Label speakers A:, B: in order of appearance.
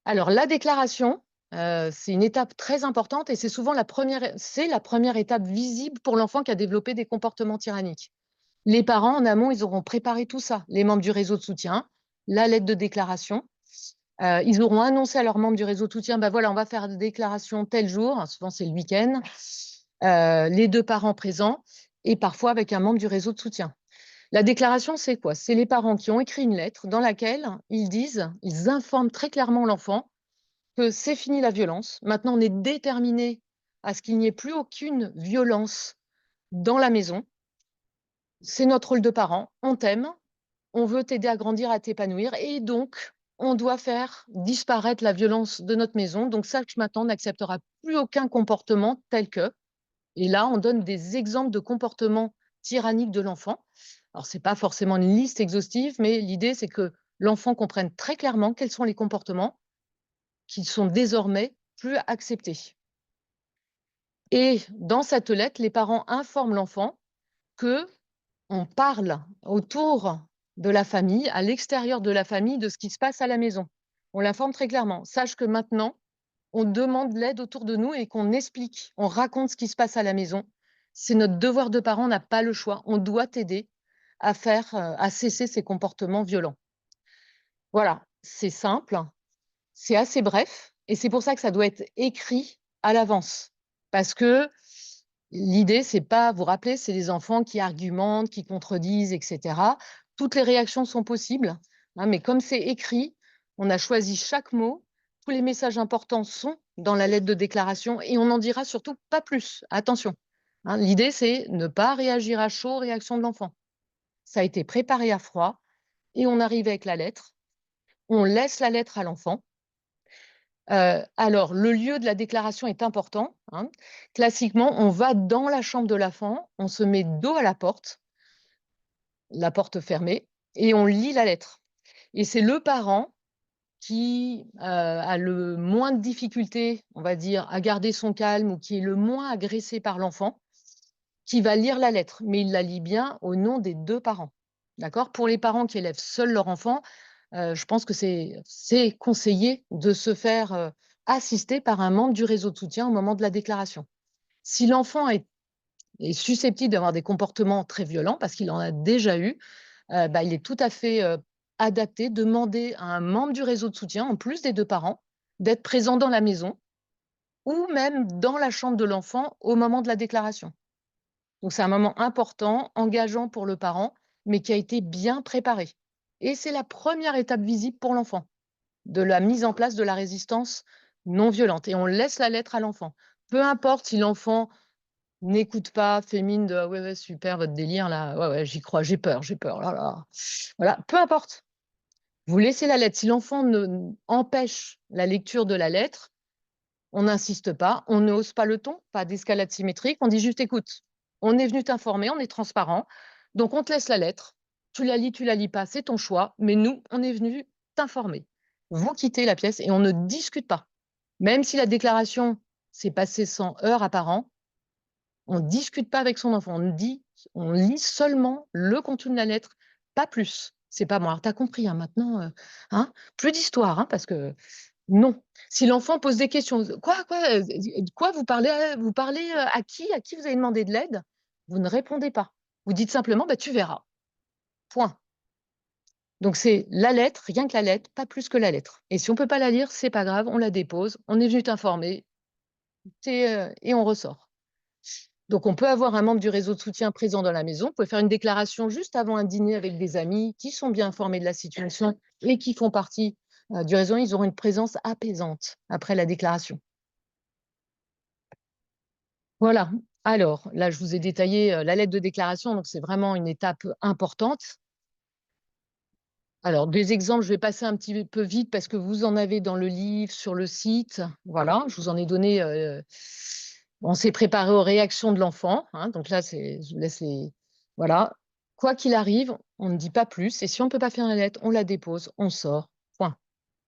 A: Alors la déclaration, c'est une étape très importante et c'est souvent la première étape visible pour l'enfant qui a développé des comportements tyranniques. Les parents, en amont, ils auront préparé tout ça, les membres du réseau de soutien, la lettre de déclaration. Ils auront annoncé à leurs membres du réseau de soutien: «Bah, voilà, on va faire la déclaration tel jour», hein, souvent c'est le week-end, les 2 parents présents et parfois avec un membre du réseau de soutien. La déclaration, c'est quoi? C'est les parents qui ont écrit une lettre dans laquelle ils informent très clairement l'enfant que c'est fini la violence. Maintenant, on est déterminés à ce qu'il n'y ait plus aucune violence dans la maison. C'est notre rôle de parent. On t'aime, on veut t'aider à grandir, à t'épanouir et donc on doit faire disparaître la violence de notre maison. Donc sache maintenant, on n'acceptera plus aucun comportement tel que, et là, on donne des exemples de comportements tyranniques de l'enfant. Alors, c'est pas forcément une liste exhaustive, mais l'idée, c'est que l'enfant comprenne très clairement quels sont les comportements qui sont désormais plus acceptés. Et dans cette lettre, les parents informent l'enfant que on parle autour de la famille, à l'extérieur de la famille, de ce qui se passe à la maison. On l'informe très clairement: «Sache que maintenant, on demande l'aide autour de nous et qu'on explique, on raconte ce qui se passe à la maison. C'est notre devoir de parent, on n'a pas le choix. On doit t'aider à cesser ces comportements violents». Voilà, c'est simple, c'est assez bref et c'est pour ça que ça doit être écrit à l'avance. Parce que l'idée, c'est pas vous rappelez, c'est les enfants qui argumentent, qui contredisent et cetera. Toutes les réactions sont possibles, hein, mais comme c'est écrit, on a choisi chaque mot. Tous les messages importants sont dans la lettre de déclaration et on n'en dira surtout pas plus. Attention, hein, l'idée, c'est ne pas réagir à chaud aux réactions de l'enfant. Ça a été préparé à froid et on arrive avec la lettre. On laisse la lettre à l'enfant. Alors le lieu de la déclaration est important, hein. Classiquement, on va dans la chambre de l'enfant, on se met dos à la porte fermée et on lit la lettre et c'est le parent qui, a le moins de difficultés, on va dire, à garder son calme ou qui est le moins agressé par l'enfant, qui va lire la lettre, mais il la lit bien au nom des 2 parents. D'accord? Pour les parents qui élèvent seuls leur enfant, je pense que c'est conseillé de se faire, assister par un membre du réseau de soutien au moment de la déclaration. Si l'enfant est susceptible d'avoir des comportements très violents, parce qu'il en a déjà eu, bah, il est tout à fait, adapté, de demander à un membre du réseau de soutien, en plus des 2 parents, d'être présent dans la maison ou même dans la chambre de l'enfant au moment de la déclaration. Donc c'est un moment important, engageant pour le parent, mais qui a été bien préparé et c'est la première étape visible pour l'enfant, de la mise en place de la résistance non violente et on laisse la lettre à l'enfant. Peu importe si l'enfant n'écoute pas, fait mine de: «Ah ouais, ouais, super votre délire là, ouais, ouais, j'y crois, j'ai peur, là là». Voilà, peu importe. Vous laissez la lettre. Si l'enfant empêche la lecture de la lettre, on n'insiste pas, on ne hausse pas le ton, pas d'escalade symétrique, on dit juste: «Écoute, on est venu t'informer, on est transparent, donc on te laisse la lettre. Tu la lis pas, c'est ton choix, mais nous, on est venu t'informer. Vous quittez la pièce et on ne discute pas». Même si la déclaration s'est passée sans heurts apparents, on ne discute pas avec son enfant, on lit seulement le contenu de la lettre, pas plus. C'est pas bon: «Alors tu as compris, hein, maintenant, hein, plus d'histoire, hein, parce que» non. Si l'enfant pose des questions: Quoi? Quoi? À qui? À qui vous avez demandé de l'aide?» Vous ne répondez pas. Vous dites simplement: «Bah, tu verras». Point. Donc c'est la lettre, rien que la lettre, pas plus que la lettre et si on peut pas la lire, c'est pas grave, on la dépose, on est venu t'informer, et on ressort. Donc on peut avoir un membre du réseau de soutien présent dans la maison. Vous pouvez faire une déclaration juste avant un dîner avec des amis qui sont bien informés de la situation et qui font partie, du réseau. Ils auront une présence apaisante après la déclaration. Voilà. Alors là, je vous ai détaillé, la lettre de déclaration, donc c'est vraiment une étape importante. Alors des exemples, je vais passer un petit peu vite parce que vous en avez dans le livre, sur le site. Voilà, je vous en ai donné, on s'est préparé aux réactions de l'enfant, hein, donc là, je vous laisse les voilà. Quoi qu'il arrive, on ne dit pas plus et si on ne peut pas faire la lettre, on la dépose, on sort.